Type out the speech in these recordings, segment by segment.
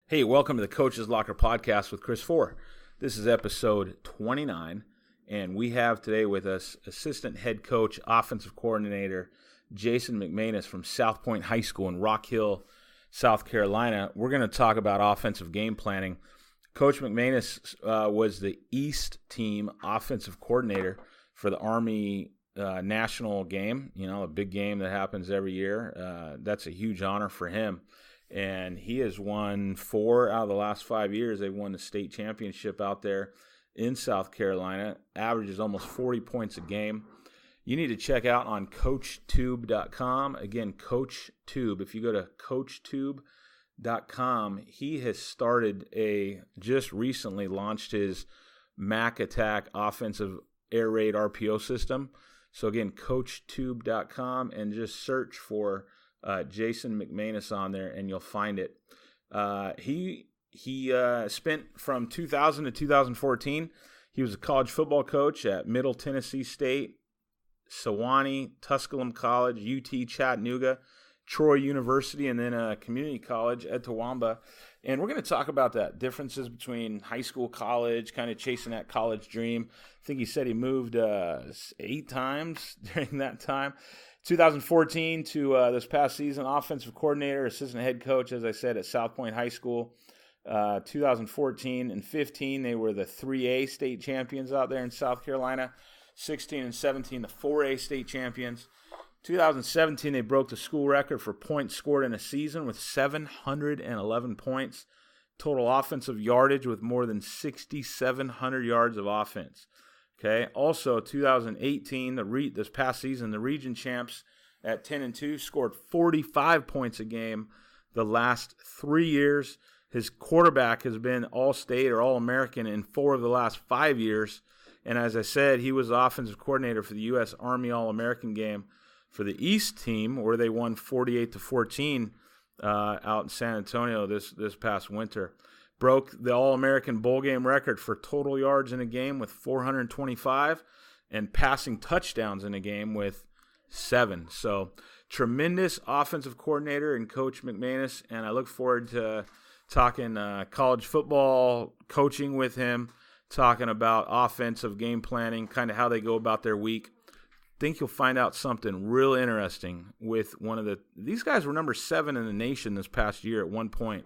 Hey, welcome to the Coach's Locker Podcast with Chris Fore. This is episode 29, and we have today with us assistant head coach, offensive coordinator, Jason McManus from South Pointe High School in Rock Hill, South Carolina. We're going to talk about offensive game planning. Coach McManus was the East team offensive coordinator for the Army national game, a big game that happens every year. That's a huge honor for him. And he has won 4 out of the last 5 years. They've won the state championship out there in South Carolina. Averages almost 40 points a game. You need to check out on CoachTube.com. Again, CoachTube. If you go to CoachTube.com, he has just recently launched his Mac Attack offensive air raid RPO system. So again, CoachTube.com, and just search for Jason McManus on there, and you'll find it. He spent from 2000 to 2014. He was a college football coach at Middle Tennessee State, Sewanee, Tusculum College, UT Chattanooga, Troy University, and then a community college at Toowoomba. And we're going to talk about that, differences between high school, college, kind of chasing that college dream. I think he said he moved 8 times during that time. 2014 to this past season, offensive coordinator, assistant head coach, as I said, at South Pointe High School. 2014 and 15, they were the 3A state champions out there in South Carolina. 16 and 17, the 4A state champions. 2017, they broke the school record for points scored in a season with 711 points. Total offensive yardage with more than 6,700 yards of offense. Okay. Also, 2018, this past season, the region champs at 10-2 scored 45 points a game the last 3 years. His quarterback has been All-State or All-American in 4 of the last 5 years. And as I said, he was the offensive coordinator for the U.S. Army All-American game for the East team, where they won 48-14 out in San Antonio this past winter. Broke the All-American Bowl game record for total yards in a game with 425 and passing touchdowns in a game with 7. So tremendous offensive coordinator and Coach McManus, and I look forward to talking college football coaching with him, talking about offensive game planning, kind of how they go about their week. Think you'll find out something real interesting with these guys were number 7 in the nation this past year at one point.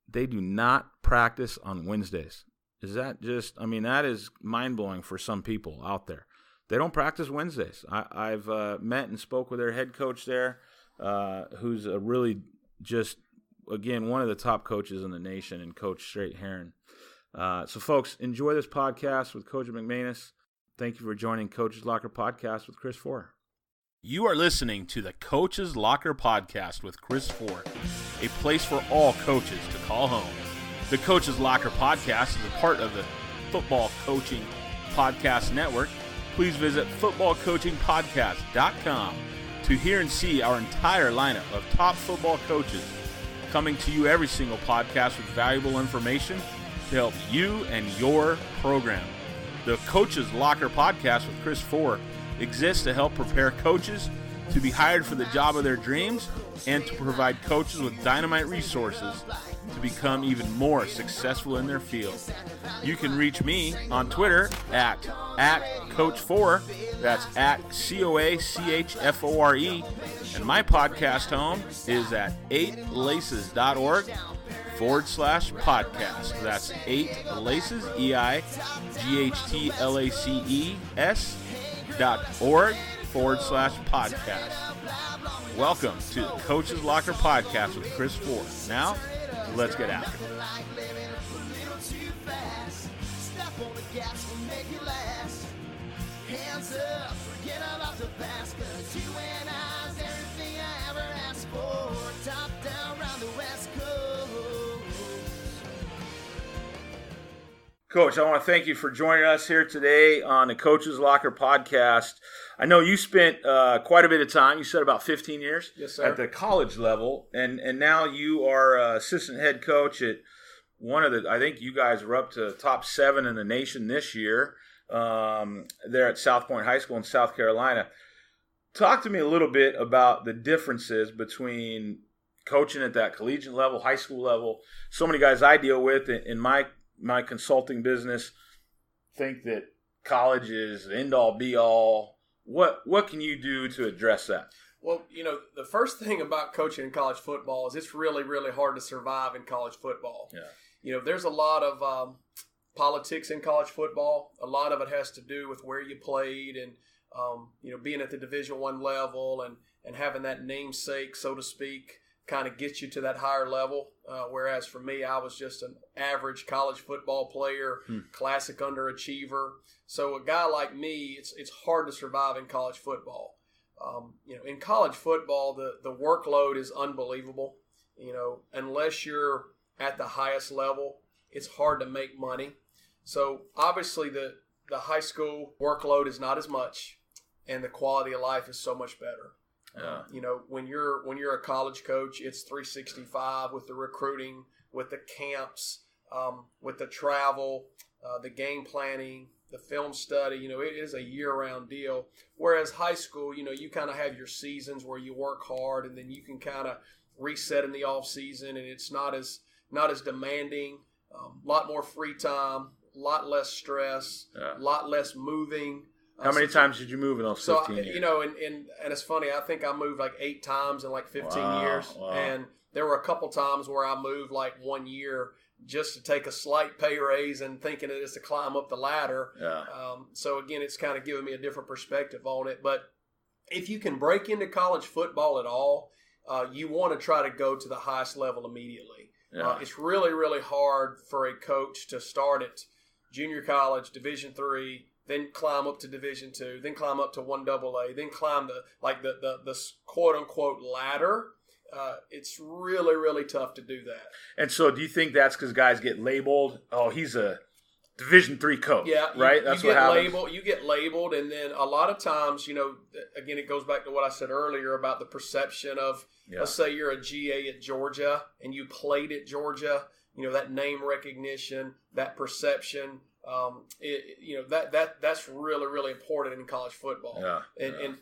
They do not practice on Wednesdays. Is that that is mind-blowing for some people out there. They don't practice Wednesdays. I've met and spoke with their head coach there, who's a really one of the top coaches in the nation, and Coach Straight Heron. So, folks, enjoy this podcast with Coach McManus. Thank you for joining Coach's Locker Podcast with Chris Fore. You are listening to the Coach's Locker Podcast with Chris Fore, a place for all coaches to call home. The Coach's Locker Podcast is a part of the Football Coaching Podcast Network. Please visit footballcoachingpodcast.com to hear and see our entire lineup of top football coaches coming to you every single podcast with valuable information to help you and your program. The Coach's Locker Podcast with Chris Fore exists to help prepare coaches to be hired for the job of their dreams and to provide coaches with dynamite resources to become even more successful in their field. You can reach me on Twitter at Coach Fore. That's at COACHFORE. And my podcast home is at 8laces.org/podcast. That's 8laces, EIGHTLACES.org/podcast. Welcome to the Coach's Locker Podcast with Chris Fore. Now, let's get after it. Coach, I want to thank you for joining us here today on the Coach's Locker Podcast. I know you spent quite a bit of time, you said about 15 years, yes, sir, at the college level, and now you are assistant head coach at one of the, I think you guys were up to top 7 in the nation this year there at South Pointe High School in South Carolina. Talk to me a little bit about the differences between coaching at that collegiate level, high school level, so many guys I deal with in my consulting business think that college is the end-all, be-all. What can you do to address that? Well, the first thing about coaching in college football is it's really, really hard to survive in college football. Yeah. There's a lot of politics in college football. A lot of it has to do with where you played and, being at the Division I level and having that namesake, so to speak, kind of gets you to that higher level. Whereas for me, I was just an average college football player, classic underachiever. So a guy like me, it's hard to survive in college football. In college football, the workload is unbelievable. Unless you're at the highest level, it's hard to make money. So obviously the high school workload is not as much, and the quality of life is so much better. Yeah. When you're a college coach, it's 365 with the recruiting, with the camps, with the travel, the game planning, the film study. It is a year-round deal. Whereas high school, you kind of have your seasons where you work hard, and then you can kind of reset in the off season, and it's not as demanding. A lot more free time, a lot less stress, a lot less moving. How many times did you move in those 15 years? And it's funny. I think I moved like 8 times in like 15 years. Wow. And there were a couple times where I moved like 1 year just to take a slight pay raise and thinking it is to climb up the ladder. Yeah. So, again, it's kind of giving me a different perspective on it. But if you can break into college football at all, you want to try to go to the highest level immediately. Yeah. It's really, really hard for a coach to start at junior college, Division III, then climb up to Division II, then climb up to 1AA, then climb the quote unquote ladder. It's really, really tough to do that. And so, do you think that's because guys get labeled? Oh, he's a Division III coach. Yeah, right. That's what happens. You get labeled, and then a lot of times, again, it goes back to what I said earlier about the perception of. Yeah. Let's say you're a GA at Georgia and you played at Georgia. That name recognition, that perception. That's really, really important in college football. Yeah. And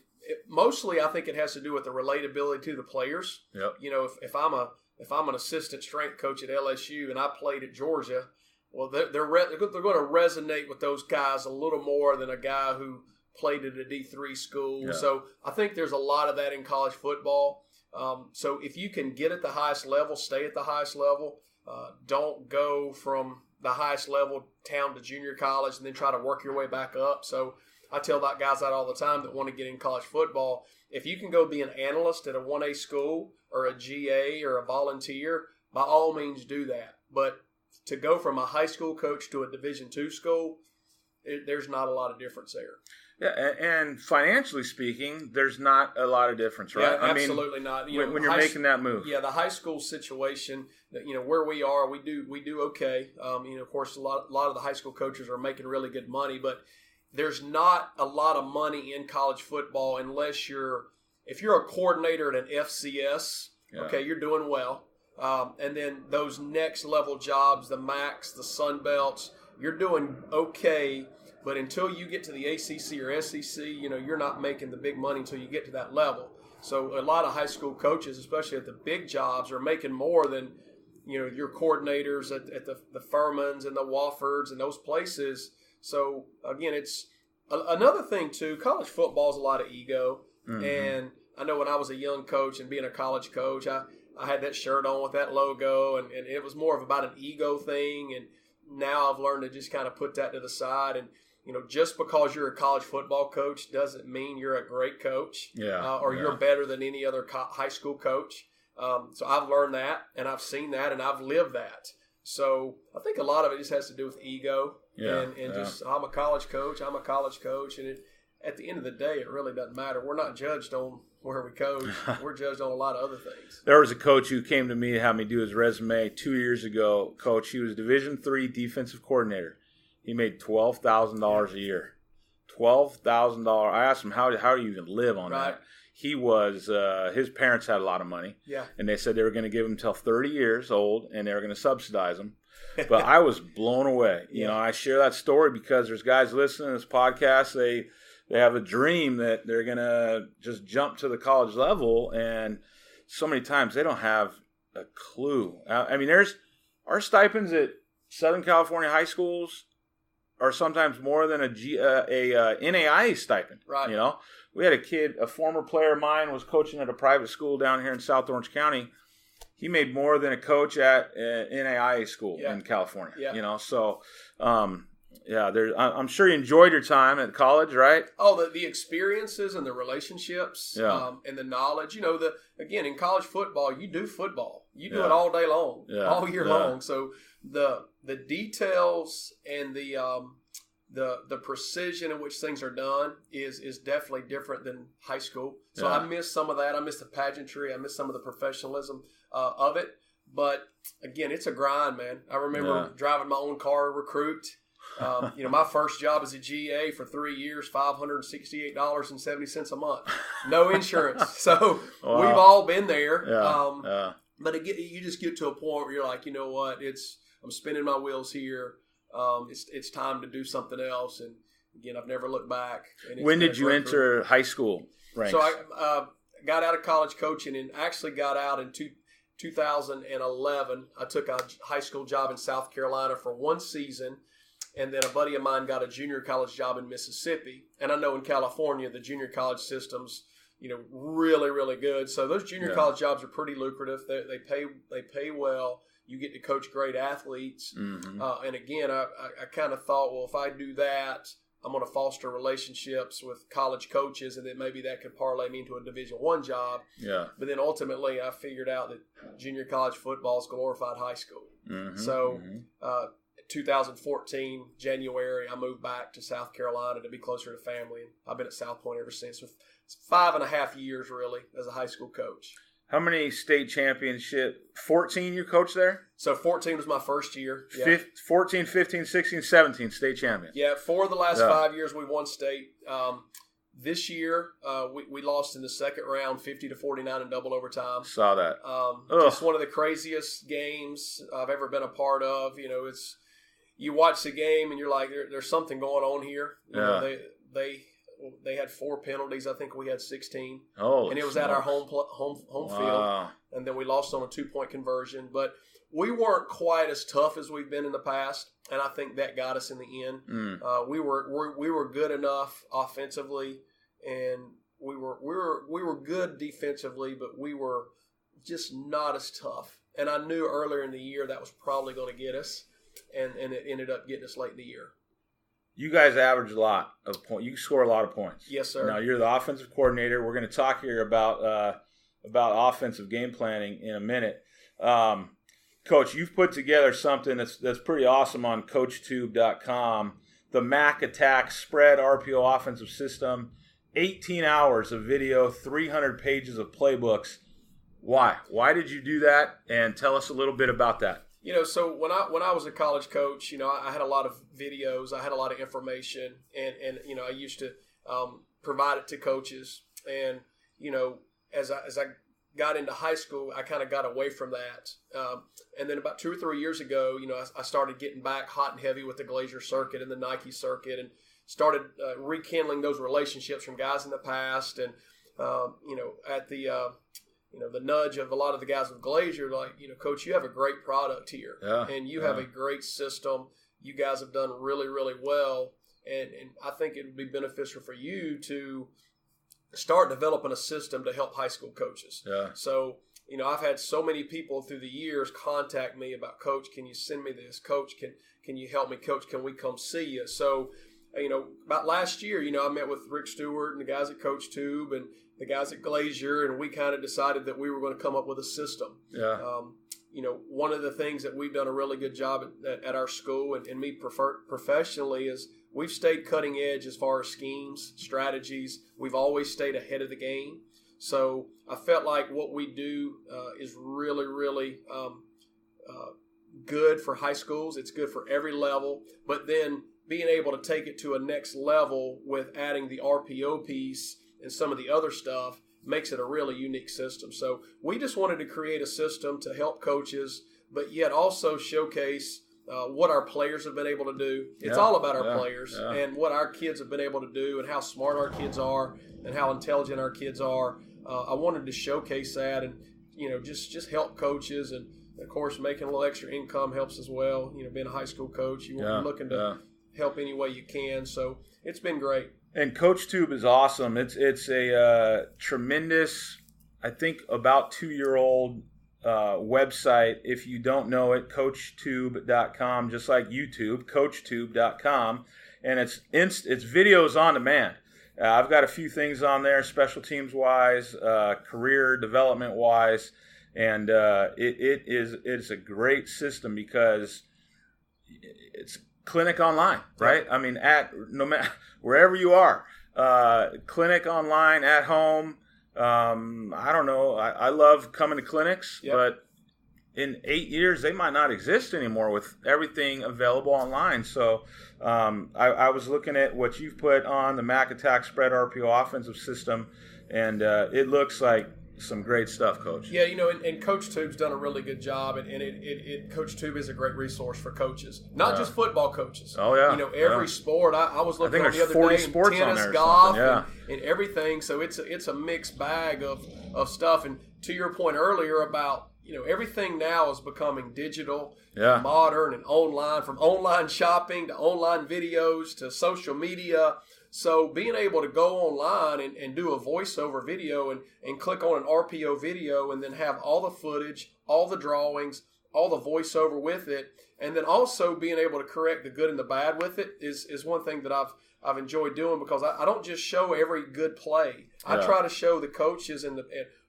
mostly, I think it has to do with the relatability to the players. Yep. If I'm an assistant strength coach at LSU and I played at Georgia, well, they're going to resonate with those guys a little more than a guy who played at a D3 school. Yeah. So I think there's a lot of that in college football. So if you can get at the highest level, stay at the highest level. Don't go from the highest level town to junior college and then try to work your way back up. So I tell that guys that all the time that want to get in college football. If you can go be an analyst at a 1A school or a GA or a volunteer, by all means do that. But to go from a high school coach to a Division II school, there's not a lot of difference there. Yeah, and financially speaking, there's not a lot of difference, right? Yeah, absolutely not. When you're making that move. Yeah, the high school situation, where we are, we do okay. Of course, a lot of the high school coaches are making really good money, but there's not a lot of money in college football unless if you're a coordinator at an FCS, okay, you're doing well. And then those next level jobs, the MACs, the Sun Belts, you're doing okay. But until you get to the ACC or SEC, you're not making the big money until you get to that level. So a lot of high school coaches, especially at the big jobs, are making more than, your coordinators at the Furmans and the Woffords and those places. So, again, it's another thing, too. College football is a lot of ego. Mm-hmm. And I know when I was a young coach and being a college coach, I had that shirt on with that logo, and it was more of about an ego thing. And now I've learned to just kind of put that to the side. And just because you're a college football coach doesn't mean you're a great coach or you're better than any other high school coach. So I've learned that, and I've seen that, and I've lived that. So I think a lot of it just has to do with ego and just I'm a college coach. And at the end of the day, it really doesn't matter. We're not judged on where we coach. We're judged on a lot of other things. There was a coach who came to me to have me do his resume 2 years ago. Coach, he was Division III defensive coordinator. He made $12,000 a year. $12,000. I asked him, how do you even live on that? He was, his parents had a lot of money. Yeah. And they said they were going to give him till 30 years old, and they were going to subsidize him. But I was blown away. I share that story because there's guys listening to this podcast. They have a dream that they're going to just jump to the college level, and so many times they don't have a clue. I mean, there's our stipends at Southern California high schools are sometimes more than a NAIA stipend. Right. You know, we had a former player of mine was coaching at a private school down here in South Orange County. He made more than a coach at an NAIA school in California. Yeah. You know, so I'm sure you enjoyed your time at college, right? Oh, the experiences and the relationships, and the knowledge. You know, again in college football, you do football. You do it all day long, all year long. So the details and the precision in which things are done is definitely different than high school. So I miss some of that. I miss the pageantry. I miss some of the professionalism of it. But again, it's a grind, man. I remember driving my own car to recruit. You know, my first job as a GA for 3 years, $568.70 a month, no insurance. So we've all been there. But again, you just get to a point where you're like, you know what? I'm spinning my wheels here. It's time to do something else. And again, I've never looked back. When did you enter high school ranks? So I got out of college coaching and actually got out in 2011. I took a high school job in South Carolina for 1 season. And then a buddy of mine got a junior college job in Mississippi. And I know in California, the junior college system's, you know, really, really good. So those junior college jobs are pretty lucrative. They pay well. You get to coach great athletes. Mm-hmm. And again, I kind of thought, well, if I do that, I'm going to foster relationships with college coaches, and then maybe that could parlay me into a Division I job. Yeah. But then ultimately, I figured out that junior college football is glorified high school. Mm-hmm. So 2014, January, I moved back to South Carolina to be closer to family. And I've been at South Pointe ever since. So it's 5.5 years, really, as a high school coach. How many state championship? 14 you coached there? So 14 was my first year. Yeah. 14, 15, 16, 17 state champions. Yeah, 4 of the last 5 years we won state. This year, we lost in the second round, 50-49 in double overtime. Saw that. Just one of the craziest games I've ever been a part of. You know, you watch the game and you're like, there's something going on here. You know, they had 4 penalties. I think we had 16. And it was at our home field. And then we lost on a 2-point conversion. But we weren't quite as tough as we've been in the past, and I think that got us in the end. We were good enough offensively, and we were good defensively, but we were just not as tough. And I knew earlier in the year that was probably going to get us, and it ended up getting us late in the year. You guys average a lot of points. You score a lot of points. Yes, sir. Now, you're the offensive coordinator. We're going to talk here about offensive game planning in a minute. Coach, you've put together something that's pretty awesome on CoachTube.com. The Mac Attack Spread RPO Offensive System. 18 hours of video, 300 pages of playbooks. Why? Why did you do that? And tell us a little bit about that. You know, so when I was a college coach, you know, I had a lot of videos, I had a lot of information, and you know, I used to provide it to coaches. And you know, as I got into high school, I kind of got away from that. And then about 2 or 3 years ago, you know, I started getting back hot and heavy with the Glazier circuit and the Nike circuit, and started rekindling those relationships from guys in the past. And you know, at the you know, the nudge of a lot of the guys with Glazier, like, you know, Coach, you have a great product here, and you have a great system. You guys have done really, really well, and I think it would be beneficial for you to start developing a system to help high school coaches. So, you know, I've had so many people through the years contact me about, Coach, can you send me this? Coach, can you help me? Coach, can we come see you? So, you know, about last year, you know, I met with Rick Stewart and the guys at Coach Tube and the guys at Glazier, and we kind of decided that we were going to come up with a system. You know, one of the things that we've done a really good job at our school, and me professionally, is we've stayed cutting edge as far as schemes, strategies. We've always stayed ahead of the game. So I felt like what we do is really, really good for high schools. It's good for every level. But then being able to take it to a next level with adding the RPO piece and some of the other stuff makes it a really unique system. So we just wanted to create a system to help coaches, but yet also showcase what our players have been able to do. It's all about our players and what our kids have been able to do, and how smart our kids are and how intelligent our kids are. I wanted to showcase that, and just help coaches, and of course making a little extra income helps as well. Being a high school coach, you're looking to help any way you can. So it's been great. And CoachTube is awesome. It's a tremendous, I think about 2-year-old website. If you don't know it, CoachTube.com, just like YouTube, CoachTube.com, and it's videos on demand. I've got a few things on there, special teams wise, career development wise, and it's a great system because it's clinic online, right? I mean, no matter wherever you are, clinic online, at home. I don't know. I love coming to clinics, but in 8 years they might not exist anymore with everything available online. So I was looking at what you've put on the Mac Attack Spread RPO offensive system, and it looks like some great stuff, Coach. Yeah, and CoachTube's done a really good job, and CoachTube is a great resource for coaches, not just football coaches. Oh yeah, every sport. I was looking on the other day, and tennis, golf, and everything. So it's a mixed bag of stuff. And to your point earlier about everything now is becoming digital, modern, and online. From online shopping to online videos to social media. So being able to go online and do a voiceover video and click on an RPO video and then have all the footage, all the drawings, all the voiceover with it, and then also being able to correct the good and the bad with it is one thing that I've enjoyed doing, because I don't just show every good play. I try to show the coaches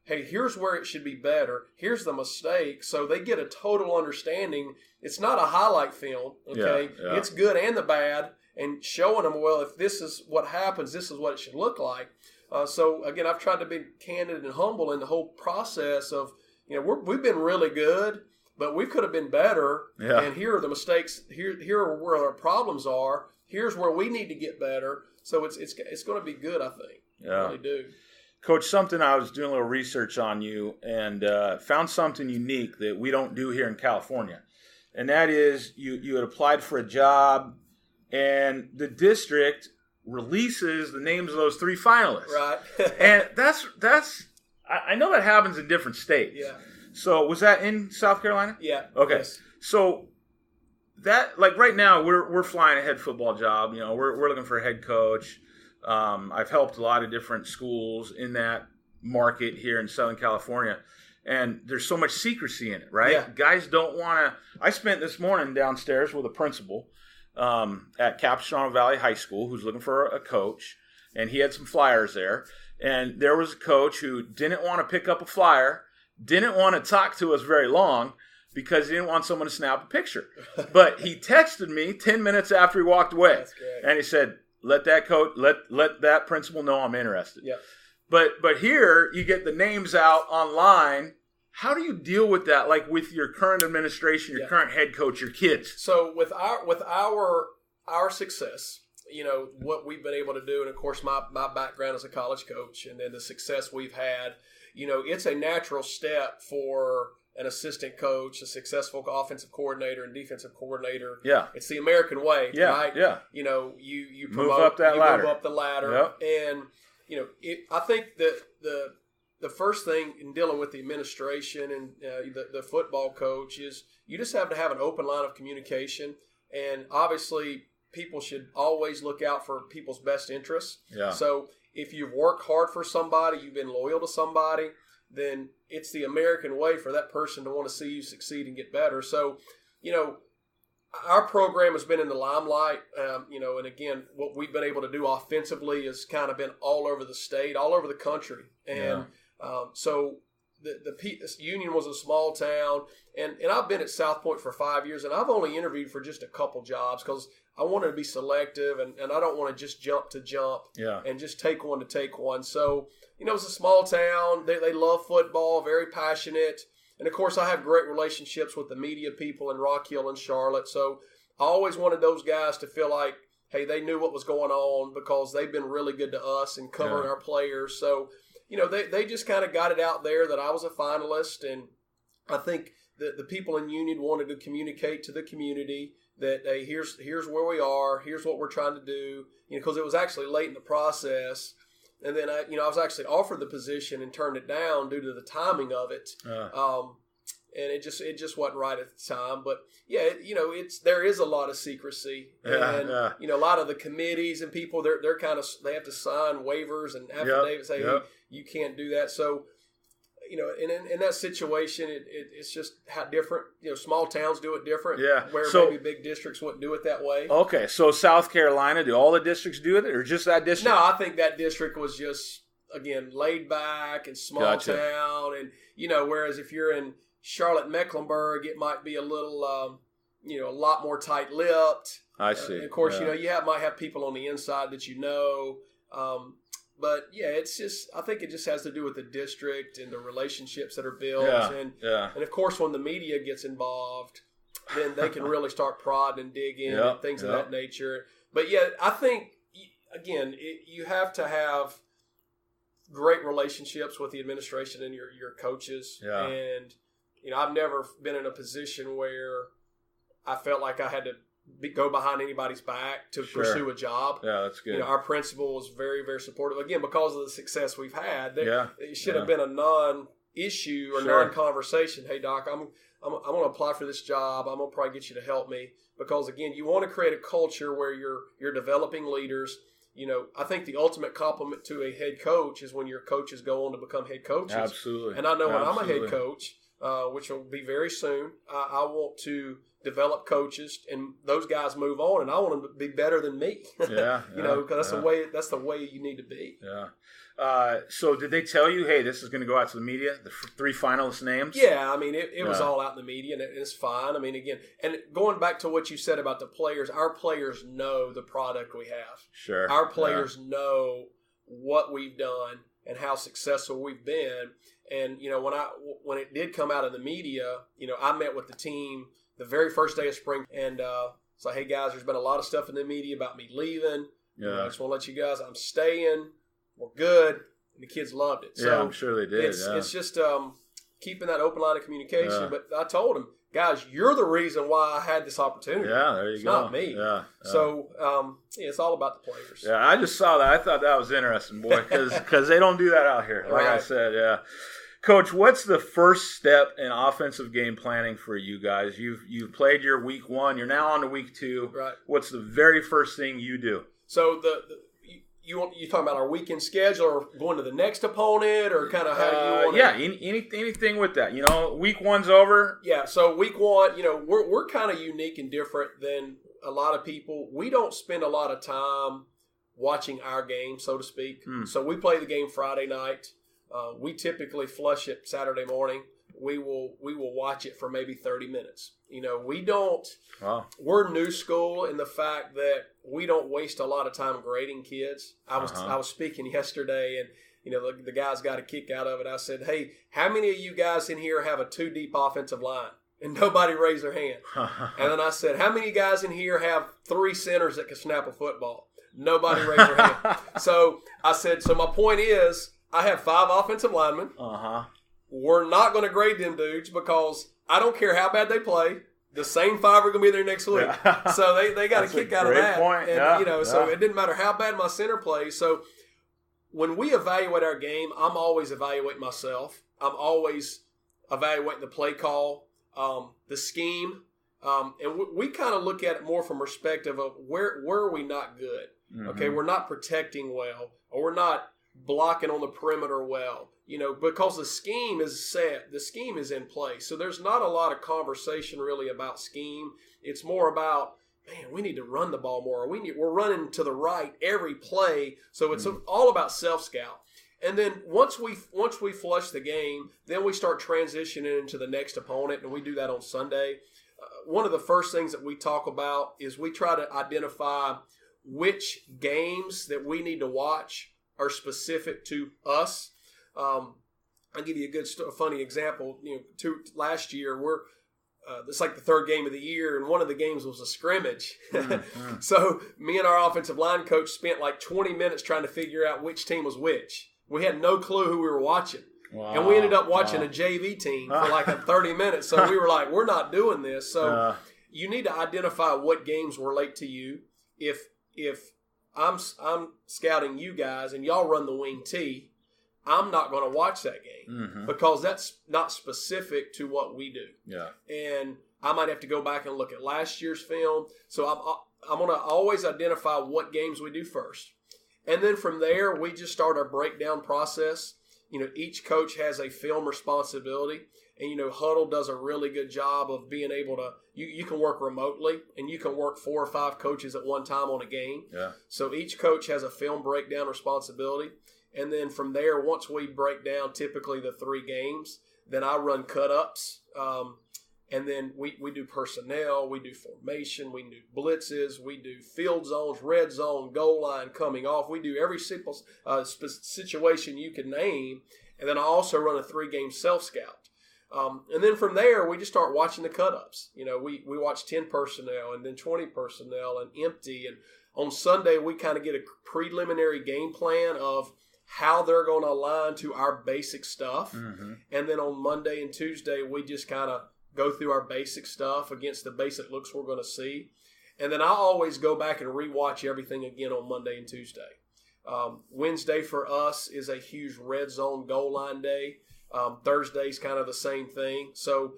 hey, here's where it should be better. Here's the mistake, so they get a total understanding. It's not a highlight film, okay? It's good and the bad. And showing them, well, if this is what happens, this is what it should look like. So, again, I've tried to be candid and humble in the whole process of, we've been really good, but we could have been better. Yeah. And here are the mistakes. Here are where our problems are. Here's where we need to get better. So it's going to be good, I think. Yeah. I really do. Coach, something I was doing a little research on you and found something unique that we don't do here in California. And that is you had applied for a job, and the district releases the names of those 3 finalists. Right. And that's I know that happens in different states. Yeah. So was that in South Carolina? Yeah. Okay. Yes. So that, like, right now we're flying a head football job. We're looking for a head coach. I've helped a lot of different schools in that market here in Southern California. And there's so much secrecy in it, right? Yeah. Guys don't want to. I spent this morning downstairs with a principal at Capistrano Valley High School who's looking for a coach, and he had some flyers there. And there was a coach who didn't want to pick up a flyer, didn't want to talk to us very long because he didn't want someone to snap a picture. But he texted me 10 minutes after he walked away. That's great. And he said, let that principal know I'm interested. Yeah. But here you get the names out online. How do you deal with that, like with your current administration, your current head coach, your kids? So with our success, what we've been able to do, and of course my background as a college coach, and then the success we've had, it's a natural step for an assistant coach, a successful offensive coordinator and defensive coordinator. Yeah. It's the American way, right? Yeah. You promote, move up that ladder. Move up the ladder. Yep. And, I think that the first thing in dealing with the administration and the football coach is you just have to have an open line of communication. And obviously people should always look out for people's best interests. Yeah. So if you've worked hard for somebody, you've been loyal to somebody, then it's the American way for that person to want to see you succeed and get better. So, our program has been in the limelight, and again, what we've been able to do offensively has kind of been all over the state, all over the country. And so the Union was a small town, and I've been at South Pointe for 5 years, and I've only interviewed for just a couple jobs because I wanted to be selective, and I don't want to just jump and just take one to take one. So, it's a small town. They love football, very passionate. And, of course, I have great relationships with the media people in Rock Hill and Charlotte. So I always wanted those guys to feel like, hey, they knew what was going on because they've been really good to us and covering our players. So, they just kind of got it out there that I was a finalist. And I think that the people in Union wanted to communicate to the community that, hey, here's where we are. Here's what we're trying to do. Because it was actually late in the process And then I was actually offered the position and turned it down due to the timing of it. And it just wasn't right at the time. But yeah, there is a lot of secrecy, and a lot of the committees and people they're kind of, they have to sign waivers and affidavits saying hey, you can't do that. So in that situation, it's just how different. Small towns do it different. Yeah, where maybe big districts wouldn't do it that way. Okay, so South Carolina, do all the districts do it, or just that district? No, I think that district was just again laid back and small town, and whereas if you're in Charlotte, Mecklenburg, it might be a little, a lot more tight-lipped. I see. And of course, you might have people on the inside that but yeah, it's just, I think it just has to do with the district and the relationships that are built. And of course, when the media gets involved, then they can really start prodding and digging and things of that nature. But yeah, I think, again, you have to have great relationships with the administration and your coaches. Yeah. And I've never been in a position where I felt like I had to go behind anybody's back to pursue a job. Yeah, that's good. Our principal was very, very supportive. Again, because of the success we've had, it should have been a non-issue or non-conversation. Hey, Doc, I'm going to apply for this job. I'm going to probably get you to help me because, again, you want to create a culture where you're developing leaders. I think the ultimate compliment to a head coach is when your coaches go on to become head coaches. Absolutely. And I know when I'm a head coach, which will be very soon, I want to develop coaches, and those guys move on, and I want them to be better than me. Because that's the way you need to be. Yeah. So did they tell you, hey, this is going to go out to the media, the 3 finalist names? Yeah, I mean, it was all out in the media, and it's fine. I mean, again, and going back to what you said about the players, our players know the product we have. Sure. Our players know what we've done and how successful we've been. And, when it did come out in the media, I met with the team the very first day of spring and so, hey, guys, there's been a lot of stuff in the media about me leaving. Yeah. I just want to let you guys, I'm staying. We're good. And the kids loved it. So I'm sure they did. It's just keeping that open line of communication. But I told them, guys, you're the reason why I had this opportunity. Yeah, there you it's go. It's not me. Yeah. So it's all about the players. Yeah, I just saw that. I thought that was interesting, boy, because they don't do that out here. Like I said, yeah. Coach, what's the first step in offensive game planning for you guys? You've played your week 1. You're now on to week 2. Right. What's the very first thing you do? So you talking about our weekend schedule or going to the next opponent or kind of how you want to? Anything with that. Week 1's over. Yeah, so week 1, we're kind of unique and different than a lot of people. We don't spend a lot of time watching our game, so to speak. So we play the game Friday night. We typically flush it Saturday morning. We will watch it for maybe 30 minutes. We don't. Wow. We're new school in the fact that we don't waste a lot of time grading kids. I was speaking yesterday, and the guys got a kick out of it. I said, "Hey, how many of you guys in here have a 2-deep offensive line?" And nobody raised their hand. And then I said, "How many guys in here have 3 centers that can snap a football?" Nobody raised their hand. So I said, so my point is, I have 5 offensive linemen. We're not going to grade them dudes because I don't care how bad they play. The same 5 are going to be there next week. So they got a kick out of that. Point. And, so it didn't matter how bad my center plays. So when we evaluate our game, I'm always evaluating myself. I'm always evaluating the play call, the scheme. And we kind of look at it more from perspective of where are we not good? Okay, we're not protecting well, or we're not blocking on the perimeter well, because the scheme is set, the scheme is in place. So there's not a lot of conversation really about scheme. It's more about, man, we need to run the ball more. We're running to the right every play. So it's all about self-scout. And then once we flush the game, then we start transitioning into the next opponent, and we do that on Sunday. One of the first things that we talk about is we try to identify which games that we need to watch are specific to us. I'll give you a funny example. Last year it's like the 3rd game of the year, and one of the games was a scrimmage. So me and our offensive line coach spent like 20 minutes trying to figure out which team was which. We had no clue who we were watching. Wow. And we ended up watching a JV team for like 30 minutes. So we were like, we're not doing this. So you need to identify what games relate to you. If I'm scouting you guys and y'all run the wing T, I'm not going to watch that game because that's not specific to what we do. Yeah. And I might have to go back and look at last year's film. So I'm going to always identify what games we do first. And then from there, we just start our breakdown process. Each coach has a film responsibility. And, Huddle does a really good job of being able to, you can work remotely and you can work 4 or 5 coaches at one time on a game. Yeah. So each coach has a film breakdown responsibility. And then from there, once we break down typically the 3 games, then I run cut-ups. And then we do personnel, we do formation, we do blitzes, we do field zones, red zone, goal line, coming off. We do every simple situation you can name. And then I also run a 3-game self-scout. And then from there, we just start watching the cut-ups. We watch 10 personnel and then 20 personnel and empty. And on Sunday, we kind of get a preliminary game plan of how they're going to align to our basic stuff. And then on Monday and Tuesday, we just kind of go through our basic stuff against the basic looks we're going to see. And then I always go back and rewatch everything again on Monday and Tuesday. Wednesday for us is a huge red zone goal line day. Thursday's kind of the same thing. So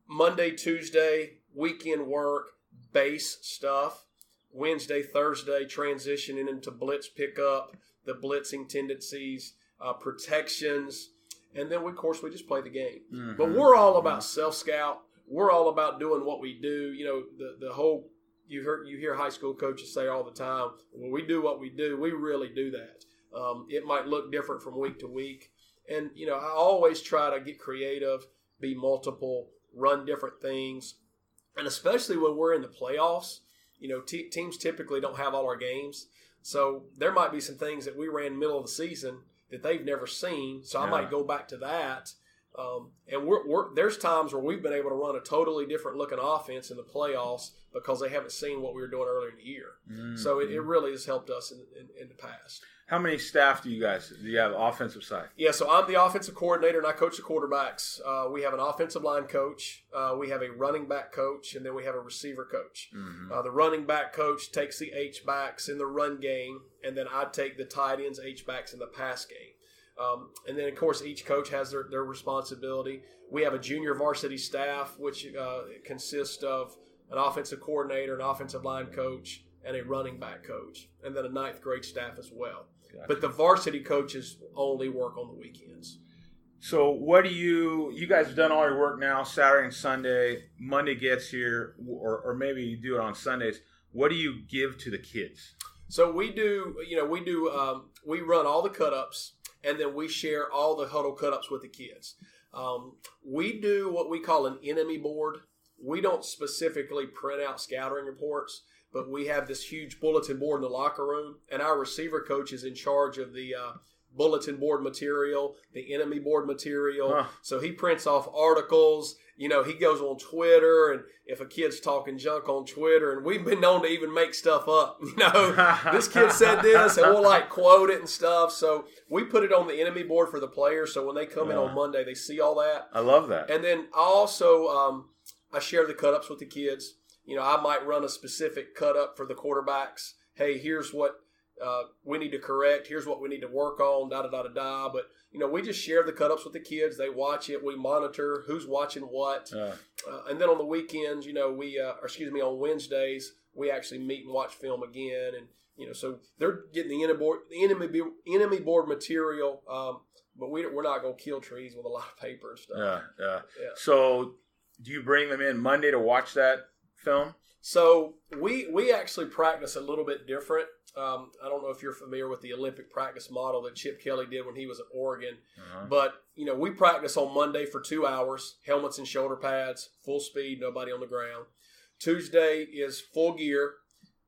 Monday, Tuesday, weekend work, base stuff. Wednesday, Thursday, transitioning into blitz pickup, the blitzing tendencies, protections. And then, of course, we just play the game. But we're all about self-scout. We're all about doing what we do. The whole you hear high school coaches say all the time, well, we do what we do. We really do that. It might look different from week to week. And, I always try to get creative, be multiple, run different things. And especially when we're in the playoffs, teams typically don't have all our games. So there might be some things that we ran middle of the season that they've never seen. So I might go back to that. And there's times where we've been able to run a totally different looking offense in the playoffs because they haven't seen what we were doing earlier in the year. So it really has helped us in the past. How many staff do you have offensive side? Yeah, so I'm the offensive coordinator and I coach the quarterbacks. We have an offensive line coach. We have a running back coach, and then we have a receiver coach. The running back coach takes the H-backs in the run game, and then I take the tight ends, H-backs in the pass game. And then, of course, each coach has their responsibility. We have a junior varsity staff, which consists of an offensive coordinator, an offensive line coach, and a running back coach, and then a 9th grade staff as well. Gotcha. But the varsity coaches only work on the weekends. So what do you guys have done all your work now, Saturday and Sunday, Monday gets here, or maybe you do it on Sundays. What do you give to the kids? So we run all the cut-ups, and then we share all the huddle cut-ups with the kids. We do what we call an enemy board. We don't specifically print out scouting reports, but we have this huge bulletin board in the locker room, and our receiver coach is in charge of the bulletin board material, the enemy board material. So he prints off articles. He goes on Twitter, and if a kid's talking junk on Twitter, and we've been known to even make stuff up. This kid said this, and we'll quote it and stuff. So we put it on the enemy board for the players, so when they come in on Monday, they see all that. I love that. And then I also I share the cut-ups with the kids. I might run a specific cut-up for the quarterbacks. Hey, here's what we need to correct. Here's what we need to work on, da-da-da-da-da. But, we just share the cut-ups with the kids. They watch it. We monitor who's watching what. And then on the weekends, on Wednesdays, we actually meet and watch film again. And, so they're getting the enemy board material, but we're not going to kill trees with a lot of paper and stuff. Yeah. So do you bring them in Monday to watch that film? So we actually practice a little bit different. I don't know if you're familiar with the Olympic practice model that Chip Kelly did when he was at Oregon. But, we practice on Monday for 2 hours, helmets and shoulder pads, full speed, nobody on the ground. Tuesday is full gear,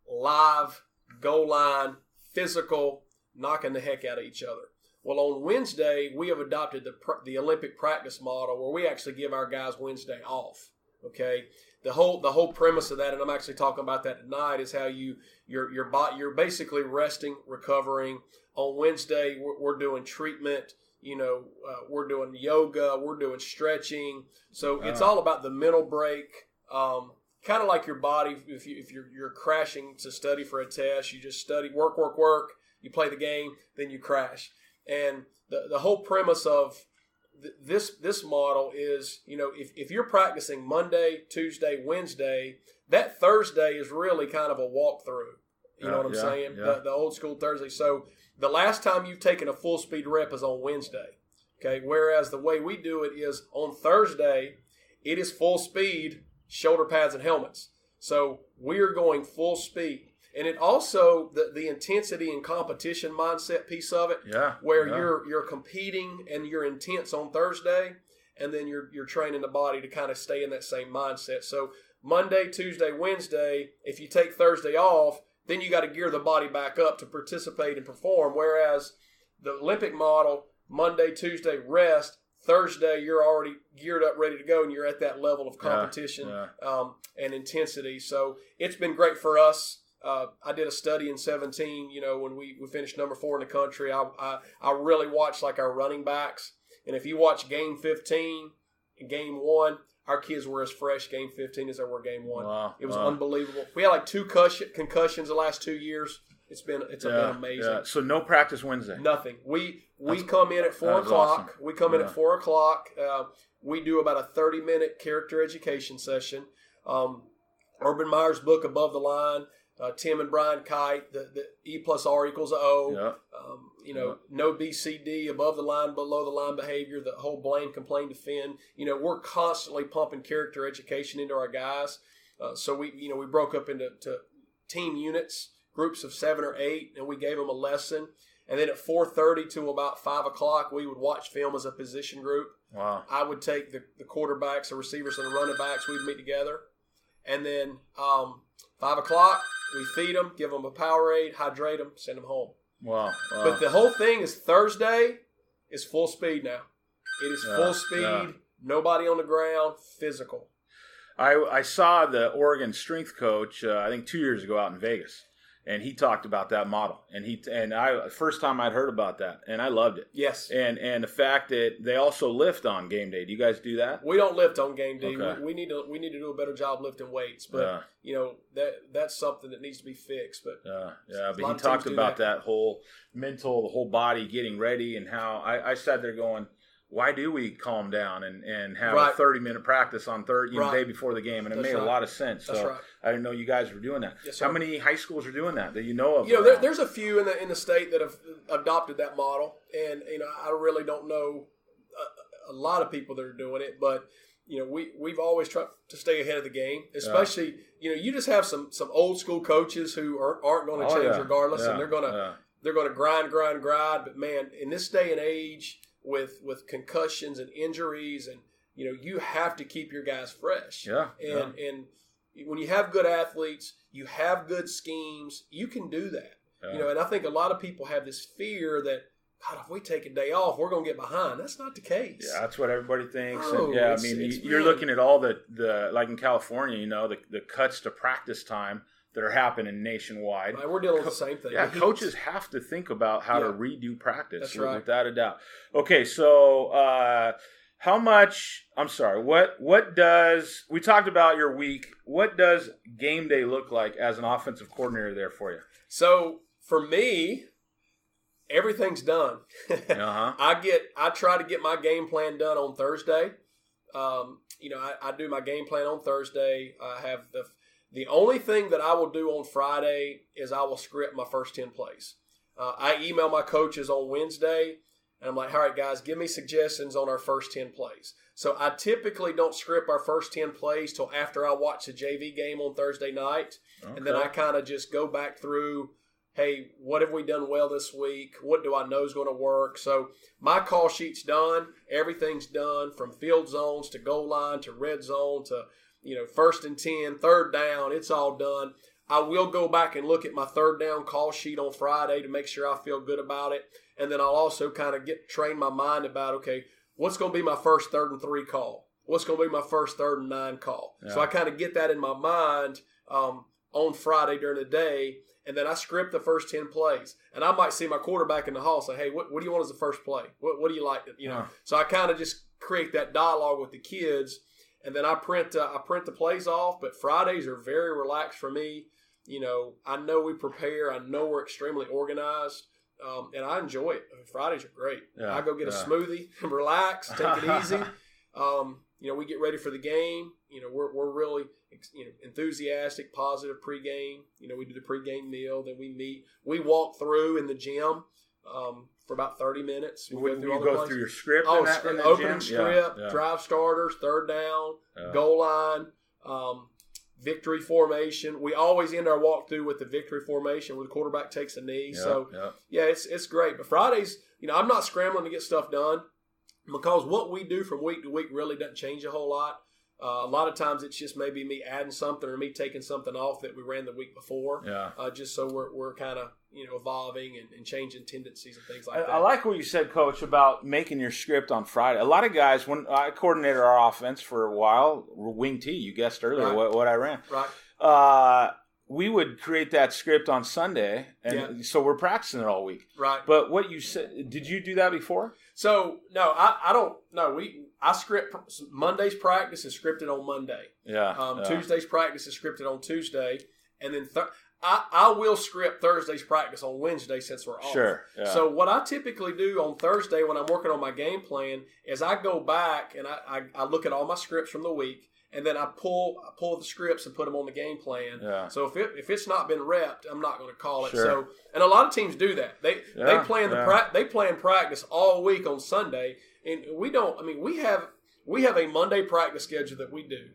live, goal line, physical, knocking the heck out of each other. Well, on Wednesday, we have adopted the Olympic practice model where we actually give our guys Wednesday off. Okay, the whole premise of that, and I'm actually talking about that tonight, is how you're basically resting, recovering. On Wednesday, we're doing treatment. We're doing yoga. We're doing stretching. So it's all about the mental break. kind of like your body. If you're crashing to study for a test, you just study, work. You play the game, then you crash. And the whole premise of this model is, if you're practicing Monday, Tuesday, Wednesday, that Thursday is really kind of a walkthrough. You know what I'm saying? Yeah. The old school Thursday. So the last time you've taken a full speed rep is on Wednesday. Okay. Whereas the way we do it is on Thursday, it is full speed, shoulder pads and helmets. So we're going full speed. And it also, the intensity and competition mindset piece of it, where you're competing and you're intense on Thursday, and then you're training the body to kind of stay in that same mindset. So Monday, Tuesday, Wednesday, if you take Thursday off, then you got to gear the body back up to participate and perform. Whereas the Olympic model, Monday, Tuesday, rest. Thursday, you're already geared up, ready to go, and you're at that level of competition and intensity. So it's been great for us. I did a study in 2017, when we finished number 4 in the country. I really watched like our running backs. And if you watch game 15 and game 1, our kids were as fresh game 15 as they were game 1. Wow, it was unbelievable. We had like 2 concussions the last 2 years. It's been amazing. Yeah. So no practice Wednesday. Nothing. We come in at 4 o'clock. Awesome. We come in at 4 o'clock. We do about a 30-minute character education session. Urban Meyer's book, Above the Line. Tim and Brian Kite, the E plus R equals O. No BCD, above the line, below the line behavior, the whole blame, complain, defend. We're constantly pumping character education into our guys. So we broke up into team units, groups of 7 or 8, and we gave them a lesson. And then at 4:30 to about 5 o'clock, we would watch film as a position group. Wow. I would take the quarterbacks, the receivers, and the running backs. We'd meet together. And then 5 o'clock, we feed them, give them a Powerade, hydrate them, send them home. Wow. But the whole thing is Thursday is full speed now. It is full speed, nobody on the ground, physical. I saw the Oregon strength coach, I think 2 years ago out in Vegas. And he talked about that model, and I first time I'd heard about that, and I loved it. Yes, and the fact that they also lift on game day. Do you guys do that? We don't lift on game day. Okay. We need to do a better job lifting weights, but that's something that needs to be fixed. But but he talked about that whole mental, the whole body getting ready, and how I sat there going, why do we calm down and have a 30-minute practice on the day before the game? And it made a lot of sense. So I didn't know you guys were doing that. Yes, sir. How many high schools are doing that you know of? There's a few in the state that have adopted that model, and I really don't know a lot of people that are doing it, but we've always tried to stay ahead of the game. Especially you just have some old school coaches who aren't going to change regardless, and they're gonna grind. But man, in this day and age, with concussions and injuries, and you have to keep your guys fresh. And when you have good athletes, you have good schemes, you can do that. And I think a lot of people have this fear that, God, if we take a day off, we're going to get behind. That's not the case. Yeah, that's what everybody thinks. No, and you're looking at all the like in California, the cuts to practice time that are happening nationwide. Right, we're dealing with the same thing. Yeah, coaches have to think about how to redo practice. That's right. Without a doubt. Okay, so how much, what does, we talked about your week, what does game day look like as an offensive coordinator there for you? So for me, everything's done. I try to get my game plan done on Thursday. I do my game plan on Thursday. I have the only thing that I will do on Friday is I will script my first 10 plays. I email my coaches on Wednesday, and I'm like, all right, guys, give me suggestions on our first 10 plays. So I typically don't script our first 10 plays till after I watch the JV game on Thursday night. Okay. And then I kind of just go back through, hey, what have we done well this week? What do I know is going to work? So my call sheet's done. Everything's done from field zones to goal line to red zone to, 1st and 10, third down. It's all done. I will go back and look at my third down call sheet on Friday to make sure I feel good about it. And then I'll also kind of train my mind about, okay, what's going to be my first 3rd and 3 call? What's going to be my first 3rd and 9 call? Yeah. So I kind of get that in my mind on Friday during the day, and then I script the first 10 plays. And I might see my quarterback in the hall say, hey, what do you want as the first play? What do you like? So I kind of just create that dialogue with the kids. and then I print the plays off. But Fridays are very relaxed for me. I know we prepare. I know we're extremely organized, and I enjoy it. Fridays are great. Yeah, I go get a smoothie, relax, take it easy. We get ready for the game. We're really enthusiastic, positive pregame. We do the pregame meal. Then we meet. We walk through in the gym for about 30 minutes. You go through your script. Opening script, drive starters, third down, goal line, victory formation. We always end our walkthrough with the victory formation where the quarterback takes a knee. It's great. But Fridays, I'm not scrambling to get stuff done because what we do from week to week really doesn't change a whole lot. A lot of times it's just maybe me adding something or me taking something off that we ran the week before. Just so we're kind of evolving and changing tendencies and things like that. I like what you said, Coach, about making your script on Friday. A lot of guys, when I coordinated our offense for a while, wing T, you guessed earlier what I ran. Right. We would create that script on Sunday, and so we're practicing it all week. Right. But what you said, did you do that before? So no, I don't. No, I script Monday's practice is scripted on Monday. Tuesday's practice is scripted on Tuesday, and then I will script Thursday's practice on Wednesday since we're off. Sure. Yeah. So what I typically do on Thursday when I'm working on my game plan is I go back and I look at all my scripts from the week. And then I pull the scripts and put them on the game plan. Yeah. So if it's not been repped, I'm not going to call it. Sure. So and a lot of teams do that. They plan practice all week on Sunday, and we don't. I mean, we have a Monday practice schedule that we do.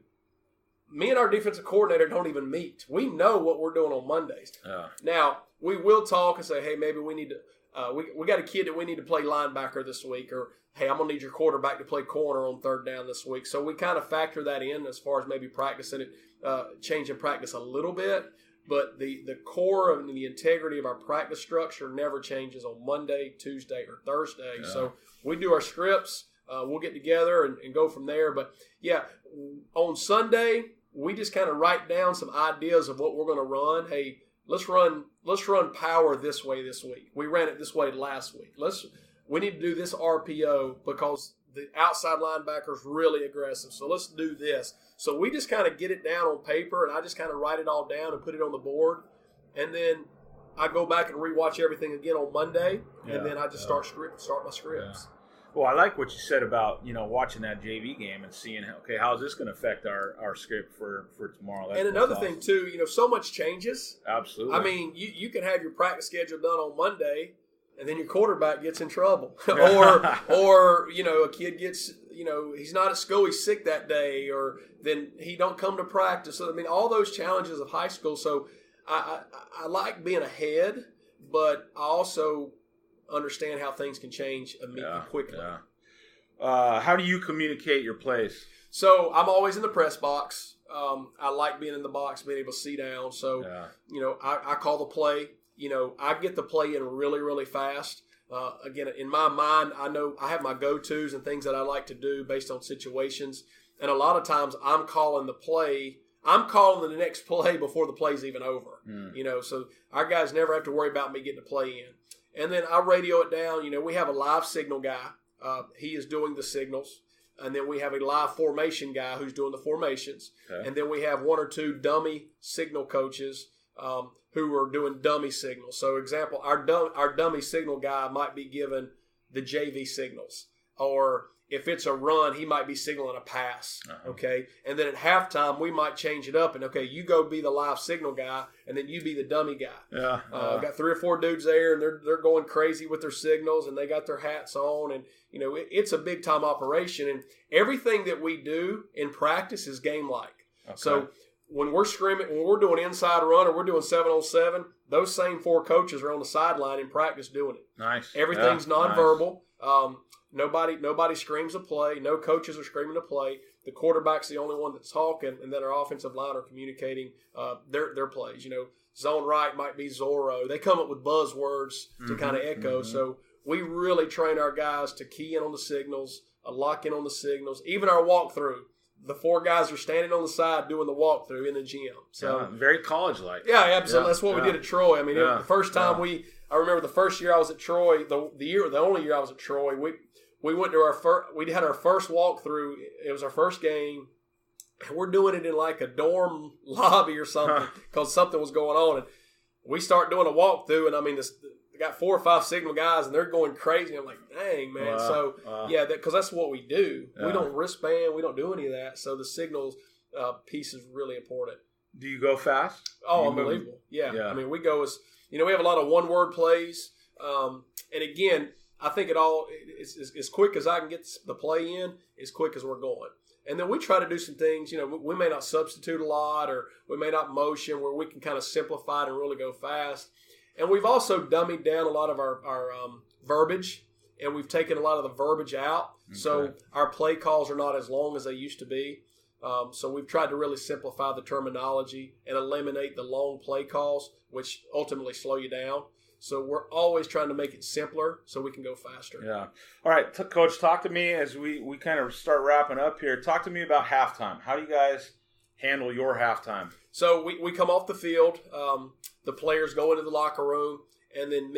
Me and our defensive coordinator don't even meet. We know what we're doing on Mondays. Yeah. Now we will talk and say, hey, maybe we need to. We got a kid that we need to play linebacker this week, or hey, I'm going to need your quarterback to play corner on third down this week. So we kind of factor that in as far as maybe practicing it, changing practice a little bit. But the core and the integrity of our practice structure never changes on Monday, Tuesday, or Thursday. Yeah. So we do our scripts. We'll get together and go from there. But, on Sunday, we just kind of write down some ideas of what we're going to run. Hey, let's run power this way this week. We ran it this way last week. We need to do this RPO because the outside linebacker's really aggressive. So let's do this. So we just kind of get it down on paper, and I just kind of write it all down and put it on the board. And then I go back and rewatch everything again on Monday, and then I just start my scripts. Yeah. Well, I like what you said about watching that JV game and seeing how's this going to affect our script for tomorrow. And another thing too, so much changes. Absolutely. I mean, you can have your practice schedule done on Monday, and then your quarterback gets in trouble, or a kid gets he's not at school, he's sick that day, or then he don't come to practice. So I mean, all those challenges of high school. So I like being ahead, but I also understand how things can change immediately quickly. Yeah. How do you communicate your plays? So I'm always in the press box. I like being in the box, being able to see down. So I call the play. I get the play in really, really fast. Again, in my mind, I know I have my go-tos and things that I like to do based on situations. And a lot of times I'm calling the play. I'm calling the next play before the play's even over. So our guys never have to worry about me getting the play in. And then I radio it down. We have a live signal guy. He is doing the signals. And then we have a live formation guy who's doing the formations. Okay. And then we have one or two dummy signal coaches who are doing dummy signals. So, example, our dummy signal guy might be given the JV signals. Or if it's a run, he might be signaling a pass, okay? And then at halftime, we might change it up. And, okay, you go be the live signal guy, and then you be the dummy guy. I've got 3 or 4 dudes there, and they're going crazy with their signals, and they got their hats on. And, it's a big-time operation. And everything that we do in practice is game-like. Okay. So when we're scrimming, when we're doing inside run or we're doing 7-on-7, those same 4 coaches are on the sideline in practice doing it. Nice. Everything's nonverbal. Nice. Nobody screams a play. No coaches are screaming a play. The quarterback's the only one that's talking, and then our offensive line are communicating their plays. Zone right might be Zorro. They come up with buzzwords to kind of echo. Mm-hmm. So we really train our guys to key in on the signals, lock in on the signals. Even our walkthrough, the 4 guys are standing on the side doing the walkthrough in the gym. So very college-like. Yeah, absolutely. That's what we did at Troy. I mean, the first time I remember the first year I was at Troy, the only year I was at Troy, we went to we had our first walkthrough. It was our first game. And we're doing it in like a dorm lobby or something because something was going on. And we start doing a walkthrough, and I mean, they got 4 or 5 signal guys, and they're going crazy. I'm like, dang, man. Wow. Yeah, because that's what we do. Yeah. We don't wristband. We don't do any of that. So the signals piece is really important. Do you go fast? Oh, unbelievable. Yeah. I mean, we go as, we have a lot of one-word plays. And again, I think it's as quick as I can get the play in, as quick as we're going. And then we try to do some things, we may not substitute a lot, or we may not motion, where we can kind of simplify it and really go fast. And we've also dummied down a lot of our verbiage, and we've taken a lot of the verbiage out. Okay. So our play calls are not as long as they used to be. So we've tried to really simplify the terminology and eliminate the long play calls, which ultimately slow you down. So we're always trying to make it simpler so we can go faster. Yeah. All right, Coach, talk to me as we kind of start wrapping up here. Talk to me about halftime. How do you guys handle your halftime? So we come off the field. The players go into the locker room, and then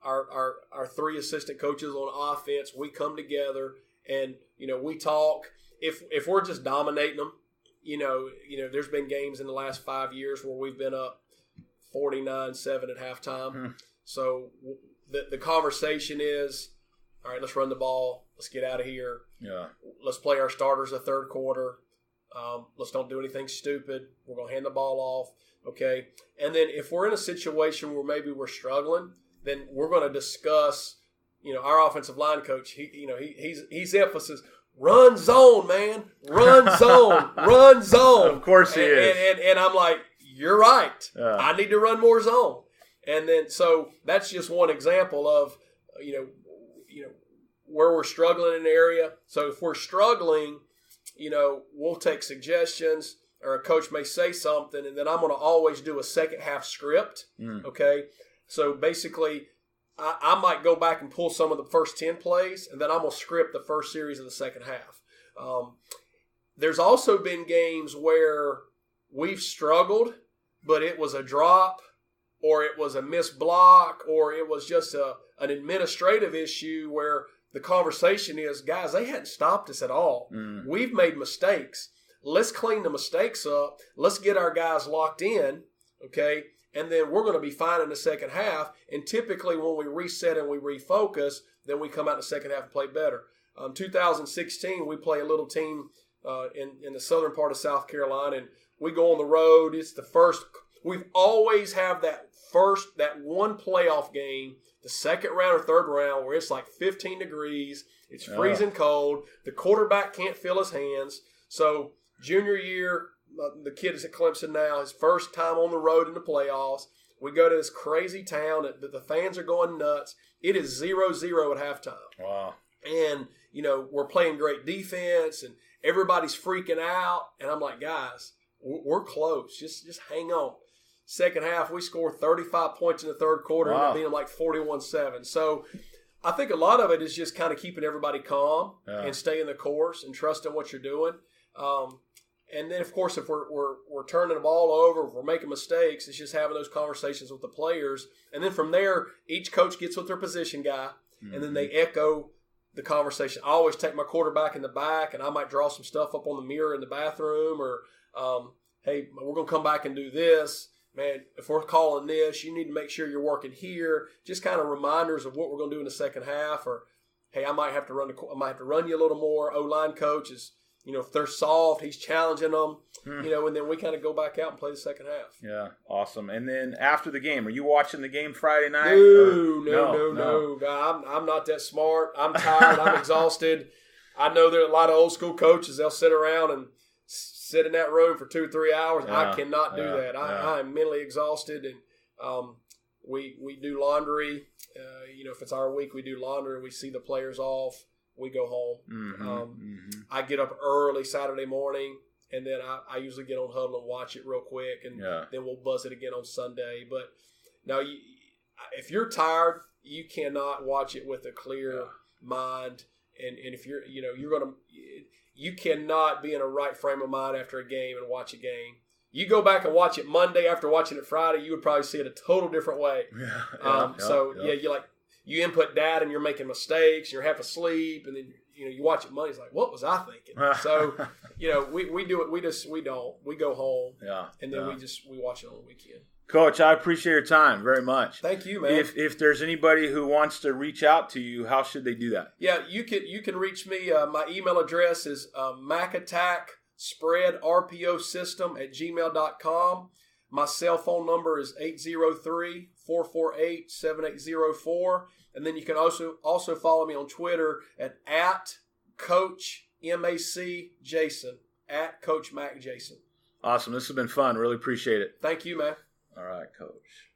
our 3 assistant coaches on offense, we come together and, we talk. If we're just dominating them, there's been games in the last 5 years where we've been up 49-7 at halftime. So the conversation is, all right, let's run the ball. Let's get out of here. Yeah. Let's play our starters the third quarter. Let's don't do anything stupid. We're going to hand the ball off. Okay. And then if we're in a situation where maybe we're struggling, then we're going to discuss, our offensive line coach, he's emphasis, run zone, man. Run zone. Run zone. Of course he is. And I'm like, you're right. Yeah. I need to run more zone. And then, so that's just one example of, where we're struggling in an area. So if we're struggling, we'll take suggestions, or a coach may say something, and then I'm going to always do a second half script. Okay. So basically, I might go back and pull some of the first 10 plays, and then I'm going to script the first series of the second half. There's also been games where we've struggled, but it was a drop, or it was a missed block, or it was just an administrative issue where the conversation is, guys, they hadn't stopped us at all. We've made mistakes. Let's clean the mistakes up. Let's get our guys locked in, okay? And then we're going to be fine in the second half. And typically when we reset and we refocus, then we come out in the second half and play better. 2016, we play a little team in the southern part of South Carolina, and we go on the road. It's the first. We've always have that one playoff game, the second round or third round, where it's like 15 degrees. It's freezing cold. The quarterback can't feel his hands. So junior year, the kid is at Clemson now, his first time on the road in the playoffs. We go to this crazy town that the fans are going nuts. It is 0-0 at halftime. Wow. And, we're playing great defense, and everybody's freaking out. And I'm like, guys, we're close. Just hang on. Second half, we score 35 points in the third quarter, and being like 41-7. So I think a lot of it is just kind of keeping everybody calm and staying the course and trusting what you're doing. And then, of course, if we're turning the ball over, if we're making mistakes, it's just having those conversations with the players. And then from there, each coach gets with their position guy, and then they echo the conversation. I always take my quarterback in the back, and I might draw some stuff up on the mirror in the bathroom, or, hey, we're going to come back and do this. Man, if we're calling this, you need to make sure you're working here. Just kind of reminders of what we're going to do in the second half. Or, hey, I might have to run you a little more. O-line coach is, if they're soft, he's challenging them. And then we kind of go back out and play the second half. Yeah, awesome. And then after the game, are you watching the game Friday night? No. God, I'm not that smart. I'm tired. I'm exhausted. I know there are a lot of old school coaches. They'll sit around and sit in that room for 2 or 3 hours. I cannot do that. I am mentally exhausted, and we do laundry. If it's our week, we do laundry. We see the players off. We go home. I get up early Saturday morning, and then I usually get on Hudl and watch it real quick, and then we'll buzz it again on Sunday. But now, if you're tired, you cannot watch it with a clear mind, and if you're you cannot be in a right frame of mind after a game and watch a game. You go back and watch it Monday after watching it Friday, you would probably see it a total different way. You're like, you input data and you're making mistakes, you're half asleep, and then you watch it Monday. It's like, what was I thinking? So we do it. We go home. Yeah. And then we watch it on the weekend. Coach, I appreciate your time very much. Thank you, man. If there's anybody who wants to reach out to you, how should they do that? Yeah, you can reach me. My email address is macattackspreadrposystem@gmail.com. My cell phone number is 803-448-7804. And then you can also follow me on Twitter at Coach MAC Jason, at Coach Mac Jason. Awesome. This has been fun. Really appreciate it. Thank you, man. All right, Coach.